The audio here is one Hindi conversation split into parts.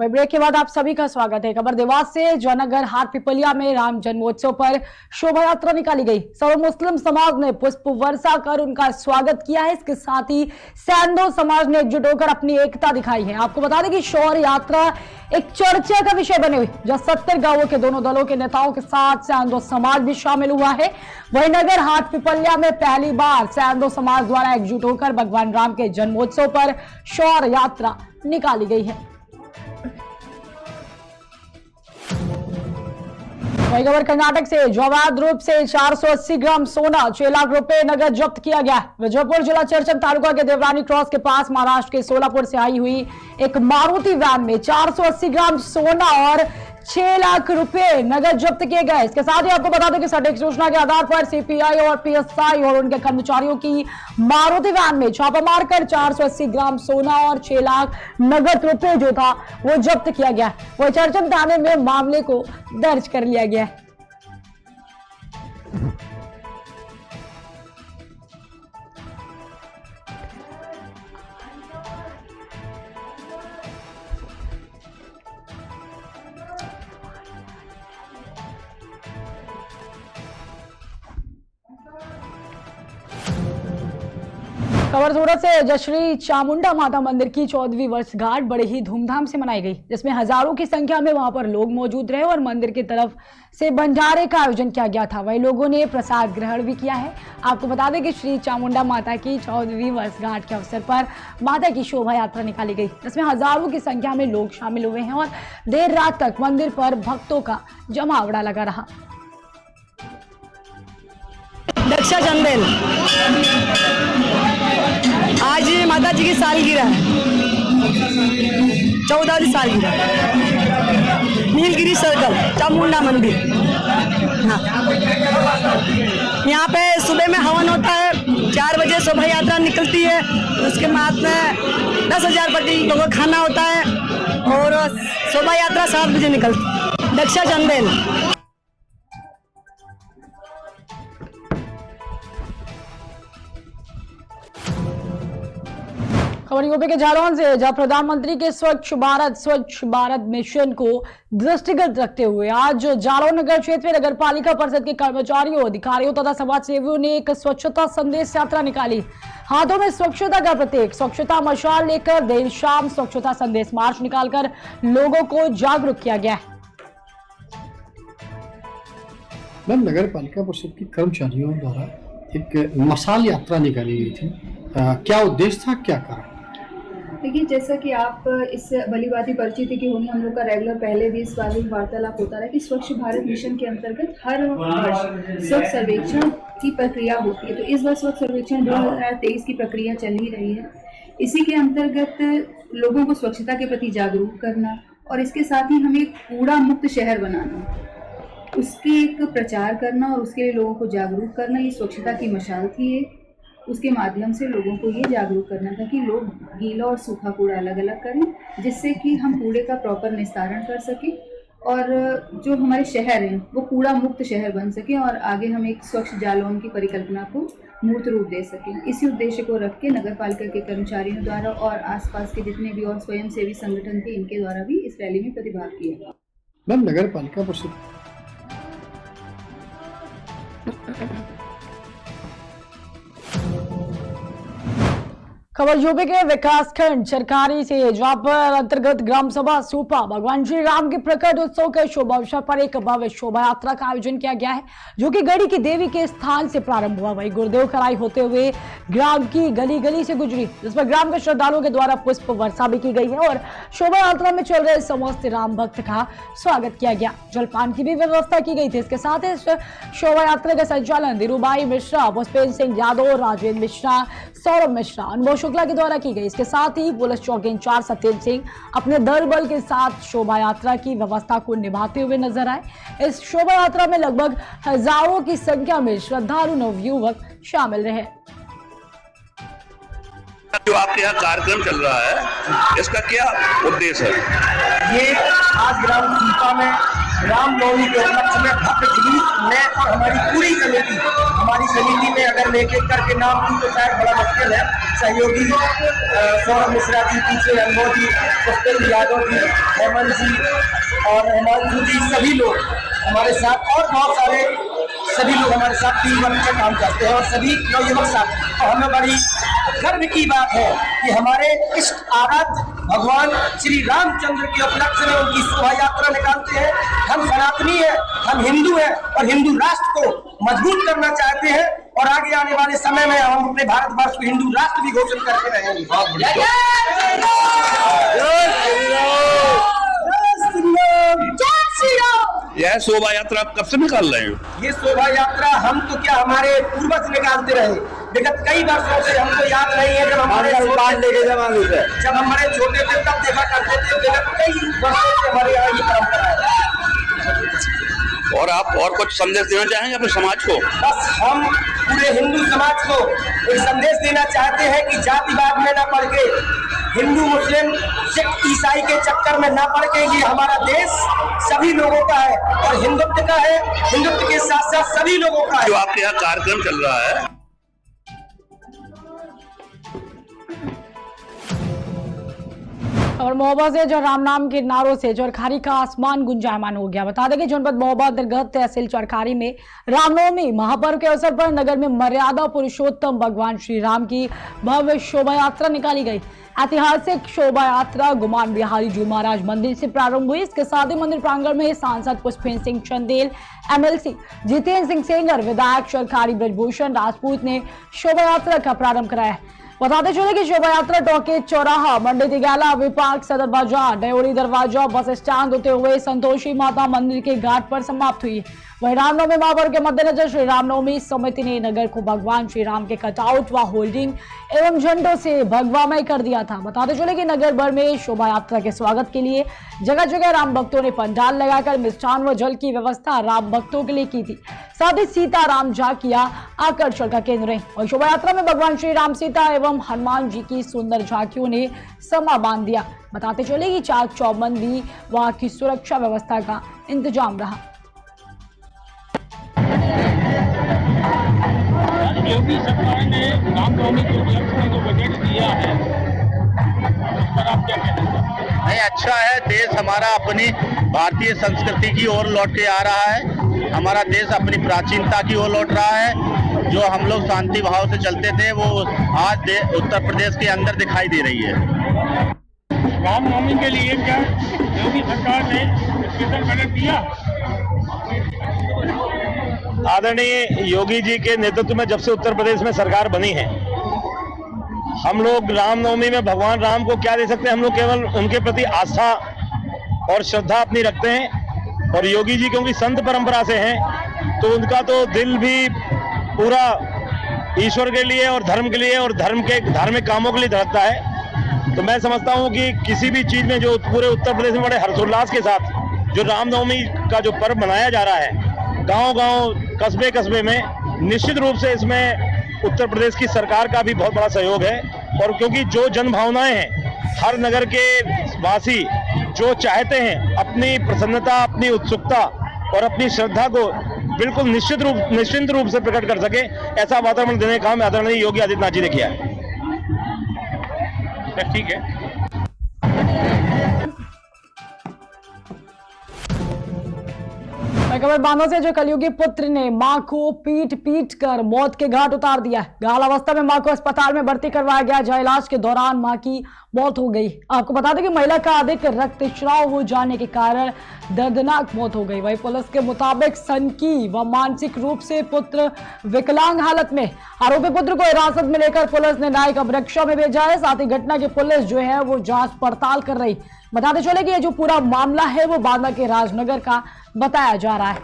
वही ब्रेक के बाद आप सभी का स्वागत है। खबर देवास से जयनगर हाट पिपलिया में राम जन्मोत्सव पर शोभा यात्रा निकाली गई। सर्व मुस्लिम समाज ने पुष्प वर्षा कर उनका स्वागत किया है। इसके साथ ही सैंधव समाज ने एकजुट होकर अपनी एकता दिखाई है। आपको बता दें कि शौर्य यात्रा एक चर्चा का विषय बनी हुई, जहां 70 गांवों के दोनों दलों के नेताओं के साथ सैंधव समाज भी शामिल हुआ है। वही नगर हाट पिपलिया में पहली बार सैंधव समाज द्वारा एकजुट होकर भगवान राम के जन्मोत्सव पर शौर्य यात्रा निकाली गई है। वही खबर कर्नाटक से अवैध रूप से 480 ग्राम सोना 6 लाख रुपए नगद जब्त किया गया। विजयपुर जिला चर्चन तालुका के देवरानी क्रॉस के पास महाराष्ट्र के सोलापुर से आई हुई एक मारुति वैन में 480 ग्राम सोना और 6 लाख रुपए नगद जब्त किए गए। इसके साथ ही आपको बता दें कि सटीक सूचना के आधार पर सीपीआई और पीएसआई और उनके कर्मचारियों की मारुति वैन में छापा मारकर 480 ग्राम सोना और 6 लाख नगद रुपए जो था वो जब्त किया गया। वही चर्चन थाने में मामले को दर्ज कर लिया गया है। खबर सूरत से जश्री चामुंडा माता मंदिर की 14वीं वर्षगांठ बड़े ही धूमधाम से मनाई गई, जिसमें हजारों की संख्या में वहां पर लोग मौजूद रहे और मंदिर की तरफ से भंडारे का आयोजन किया गया था। वही लोगों ने प्रसाद ग्रहण भी किया है। आपको बता दें कि श्री चामुंडा माता की 14वीं वर्षगांठ के अवसर पर माता की शोभा यात्रा निकाली गई, जिसमें हजारों की संख्या में लोग शामिल हुए हैं और देर रात तक मंदिर पर भक्तों का जमावड़ा लगा रहा। दक्षा चंदेल, आज माता जी की सालगिरह है, 14वीं सालगिरह। नीलगिरी सर्कल चामुंडा मंदिर। हाँ, यहाँ पे सुबह में हवन होता है, 4 बजे शोभा यात्रा निकलती है। उसके बाद में 10,000 पति लोगों का खाना होता है और शोभा यात्रा 7 बजे निकलती है। दक्षा चंदेल। खबर यूपी के जालौन से, जहां प्रधानमंत्री के स्वच्छ भारत मिशन को दृष्टिगत रखते हुए आज जालौन नगर क्षेत्र में नगर पालिका परिषद के कर्मचारियों, अधिकारियों तथा समाज सेवियों ने एक स्वच्छता संदेश यात्रा निकाली। हाथों में स्वच्छता का प्रतीक स्वच्छता मशाल लेकर देर शाम स्वच्छता संदेश मार्च निकालकर लोगों को जागरूक किया गया। मैम, नगर पालिका परिषद के कर्मचारियों द्वारा एक मशाल यात्रा निकाली गई थी, क्या उद्देश्य था, क्या कारण? देखिए, जैसा कि आप इससे भली भांति परिचित है कि होंगे, हम लोग का रेगुलर पहले भी इस बारे में वार्तालाप होता रहा कि स्वच्छ भारत मिशन के अंतर्गत हर वर्ष स्वच्छ सर्वेक्षण की प्रक्रिया होती है। तो इस बार स्वच्छ सर्वेक्षण 2023 की प्रक्रिया चल ही रही है। इसी के अंतर्गत लोगों को स्वच्छता के प्रति जागरूक करना और इसके साथ ही हमें एक कूड़ा मुक्त शहर बनाना, उसके एक प्रचार करना और उसके लिए लोगों को जागरूक करना, ये स्वच्छता की मशाल थी। उसके माध्यम से लोगों को ये जागरूक करना था कि लोग गीला और सूखा कूड़ा अलग अलग करें, जिससे कि हम कूड़े का प्रॉपर निस्तारण कर सकें और जो हमारे शहर हैं वो कूड़ा मुक्त शहर बन सकें और आगे हम एक स्वच्छ जालौन की परिकल्पना को मूर्त रूप दे सकें। इसी उद्देश्य को रख के नगर पालिका के कर्मचारियों द्वारा और आसपास के जितने भी और स्वयंसेवी संगठन थे, इनके द्वारा भी इस रैली में प्रतिभाग किया। मैम, नगर पालिका परिषद खबर यूपी के विकासखंड सरकारी से, जहां पर अंतर्गत ग्राम सभा सूपा भगवान श्री राम के प्रकट उत्सव के शुभ अवसर पर एक भव्य शोभा यात्रा का आयोजन किया गया है, जो कि गढ़ी की देवी के स्थान से प्रारंभ हुआ। वही गुरुदेव खराई होते हुए ग्राम की गली गली से गुजरी, जिसमें ग्राम के श्रद्धालुओं के द्वारा पुष्प वर्षा भी की गई है और शोभा यात्रा में चल रहे समस्त राम भक्त का स्वागत किया गया। जलपान की भी व्यवस्था की गई थी। इसके साथ ही शोभा यात्रा का संचालन धीरूभाई मिश्रा, पुष्पेंद्र सिंह यादव, राजेंद्र मिश्रा, सौरभ मिश्रा, अनुभव शुक्ला के द्वारा की गई। इसके साथ ही पुलिस चौकी इंचार्ज सत्येंद्र सिंह अपने दल बल के साथ शोभा यात्रा की व्यवस्था को निभाते हुए नजर आए। इस शोभा यात्रा में लगभग हजारों की संख्या में श्रद्धालु नवयुवक शामिल रहे। जो आपके यहाँ कार्यक्रम चल रहा है, इसका क्या उद्देश्य है? ये आज ग्राम सूपा में रामनवमी के उपलक्ष्य में भक्त जुलूस में और हमारी पूरी समिति में अगर केवल एक एक करके नाम लूं तो शायद बड़ा मुश्किल है। सहयोगी सौरभ मिश्रा जी, पीछे अनुभव जी, सत्येंद्र यादव जी, हेमंत जी और हिमांशु जी, सभी लोग हमारे साथ और बहुत सारे सभी लोग हमारे साथ टीम वर्क का काम करते हैं और सभी नवयुवक साथ। और हमें बड़ी गर्व की बात है कि हमारे इष्ट आराध्य भगवान श्री रामचंद्र के उपलक्ष्य में उनकी शोभा यात्रा निकालते हैं। हम सनातनी हैं, हम हिंदू हैं और हिंदू राष्ट्र को मजबूत करना चाहते हैं और आगे आने वाले समय में हम अपने भारतवर्ष को हिंदू राष्ट्र भी घोषित करते रहेंगे। यह शोभा यात्रा कब से निकाल रहे हैं? ये शोभा यात्रा हम तो क्या, हमारे पूर्वज निकालते रहे। विगत कई वर्षों से, हमको याद नहीं है, जब हमारे छोटे थे तब देखा करते थे। विगत कई वर्षों से हमारे यहाँ ये परंपरा है। और आप और कुछ संदेश देना चाहेंगे अपने समाज को? बस हम पूरे हिंदू समाज को एक संदेश देना चाहते हैं कि जातिवाद में न पड़ के, हिंदू मुस्लिम सिख ईसाई के चक्कर में न पड़ के, ये हमारा देश सभी लोगों का है और हिंदुत्व का है। हिंदुत्व के साथ साथ सभी लोगों का है। जो आपके यहाँ कार्यक्रम चल रहा है, और महोबा से जो राम नाम के नारों से चरखारी का आसमान गुंजायमान हो गया। बता दें कि जनपद महोबा अंतर्गत तहसील चरखारी में रामनवमी महापर्व के अवसर पर नगर में मर्यादा पुरुषोत्तम भगवान श्री राम की भव्य शोभा यात्रा निकाली गई। ऐतिहासिक शोभा यात्रा गुमान बिहारी जी महाराज मंदिर से प्रारंभ हुई। इसके साथ ही मंदिर प्रांगण में सांसद पुष्पेंद्र सिंह चंदेल, MLC जितेंद्र सिंह सेंगर, विधायक चरखारी ब्रजभूषण राजपूत ने शोभा यात्रा का प्रारंभ कराया। बताते चले कि शोभा यात्रा टॉकीज चौराहा, मंडी तिगाला, विपाक, सदर बाजार, डयोरी दरवाजा, बस स्टैंड होते हुए संतोषी माता मंदिर के घाट पर समाप्त हुई। वहीं रामनवमी महापर्व के मद्देनजर श्री रामनवमी समिति ने नगर को भगवान श्री राम के कटआउट व होल्डिंग एवं झंडों से भगवामय कर दिया था। बताते चले कि नगर भर में शोभा यात्रा के स्वागत के लिए जगह जगह राम भक्तों ने पंडाल लगाकर मिष्ठान व जल की व्यवस्था राम भक्तों के लिए की थी। साथ ही सीताराम झांकियां आकर्षण का केंद्र रही और शोभा यात्रा में भगवान श्री राम, सीता एवं हनुमान जी की सुंदर झांकियों ने समा बांध दिया। बताते चले कि चाक चौबंदी वहां की सुरक्षा व्यवस्था का इंतजाम रहा। योगी सरकार ने रामनवमी के उपलक्ष्य में जो बजट दिया है, उस पर आप क्या कहना चाहते हैं? नहीं, अच्छा है। देश हमारा अपनी भारतीय संस्कृति की ओर लौट के आ रहा है। हमारा देश अपनी प्राचीनता की ओर लौट रहा है। जो हम लोग शांति भाव से चलते थे वो आज उत्तर प्रदेश के अंदर दिखाई दे रही है। रामनवमी के लिए क्या योगी सरकार ने स्पेशल बजट दिया? आदरणीय योगी जी के नेतृत्व में जब से उत्तर प्रदेश में सरकार बनी है, हम लोग रामनवमी में भगवान राम को क्या दे सकते हैं? हम लोग केवल उनके प्रति आस्था और श्रद्धा अपनी रखते हैं। और योगी जी क्योंकि संत परंपरा से हैं तो उनका तो दिल भी पूरा ईश्वर के लिए और धर्म के लिए और धर्म के धार्मिक कामों के लिए धड़कता है। तो मैं समझता हूं कि किसी भी चीज में जो पूरे उत्तर प्रदेश में बड़े हर्षोल्लास के साथ जो रामनवमी का जो पर्व मनाया जा रहा है, गांव-गांव, कस्बे-कस्बे में, निश्चित रूप से इसमें उत्तर प्रदेश की सरकार का भी बहुत बड़ा सहयोग है। और क्योंकि जो जन भावनाएं हैं, हर नगर के वासी जो चाहते हैं अपनी प्रसन्नता, अपनी उत्सुकता और अपनी श्रद्धा को बिल्कुल निश्चिंत रूप से प्रकट कर सके, ऐसा वातावरण देने का काम आदरणीय योगी आदित्यनाथ जी ने किया है। ठीक है। खबर बांधो से जो कलयुगी पुत्र ने मां को पीट पीट कर मौत के घाट उतार दिया। घायल अवस्था में मां को अस्पताल में भर्ती करवाया गया, जहां इलाज के दौरान मां की मौत हो गई। आपको बता दें कि महिला का अधिक रक्तस्राव हो जाने के कारण दर्दनाक मौत हो गई। वहीं पुलिस के मुताबिक सनकी व मानसिक रूप से पुत्र विकलांग हालत में, आरोपी पुत्र को हिरासत में लेकर पुलिस ने न्यायिक अभिरक्षा में भेजा है। साथ ही घटना की पुलिस जो है वो जांच पड़ताल कर रही। बताते चले कि ये जो पूरा मामला है वो बांदा के राजनगर का बताया जा रहा है।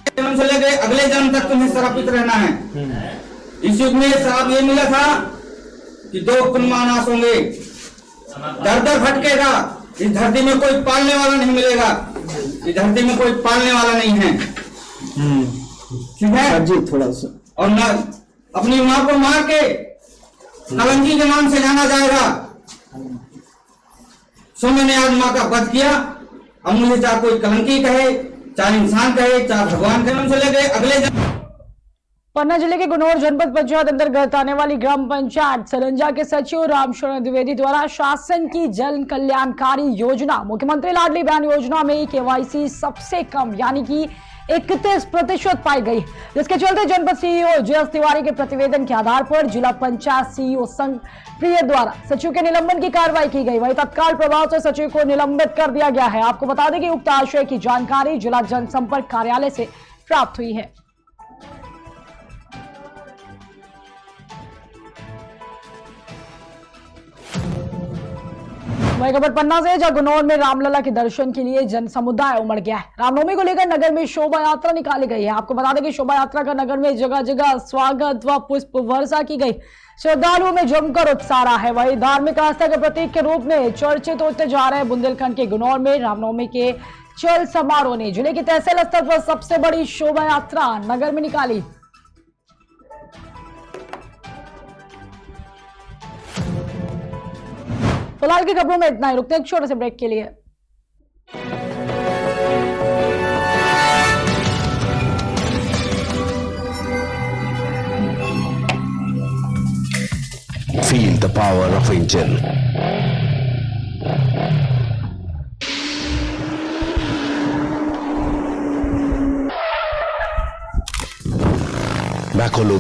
जन्म से लेकर अगले जन्म तक तुम्हें शराबित रहना है। इस युग में शराब ये मिला था कि दो कुलमानास होंगे, दर दर भटकेगा, इस धरती में कोई पालने वाला नहीं मिलेगा, इस धरती में कोई पालने वाला नहीं है। ठीक है जी, थोड़ा सा। और न अपनी माँ को मार के कलंकी के नाम से जाना जाएगा। सो मैंने आज माँ का वध किया। अब मुझे चाहे कोई कलंकी कहे, चाहे इंसान कहे, चाहे भगवान कहे, से लेके अगले पन्ना जिले के गुनौर जनपद पंचायत अंतर्गत आने वाली ग्राम पंचायत सरंजा के सचिव रामशरण द्विवेदी द्वारा शासन की जन कल्याणकारी योजना मुख्यमंत्री लाडली बहन योजना में केवाईसी सबसे कम यानी कि 31% पाई गई, जिसके चलते जनपद सीईओ जेएस तिवारी के प्रतिवेदन के आधार पर जिला पंचायत सीईओ संघ प्रिय द्वारा सचिव के निलंबन की कार्रवाई की गई। वहीं तत्काल प्रभाव से सचिव को निलंबित कर दिया गया है। आपको बता दें कि उक्त आशय की जानकारी जिला जनसंपर्क कार्यालय से प्राप्त हुई है। वही खबर पन्ना से, जहां गुनौर में रामलला के दर्शन के लिए जन समुदाय उमड़ गया है। रामनवमी को लेकर नगर में शोभा यात्रा निकाली गई है। आपको बता दें कि शोभा यात्रा का नगर में जगह जगह स्वागत व पुष्प वर्षा की गई। श्रद्धालुओं में जमकर उत्साह रहा है। वही धार्मिक आस्था के प्रतीक के रूप में चर्चित होते जा रहे बुंदेलखंड के गुनौर में रामनवमी के चल समारोह ने जिले की तहसील स्तर पर सबसे बड़ी शोभा यात्रा नगर में निकाली। फिलहाल की खबरों में इतना ही। रुकते हैं एक छोटे से ब्रेक के लिए। Feel the power of engine. Macolo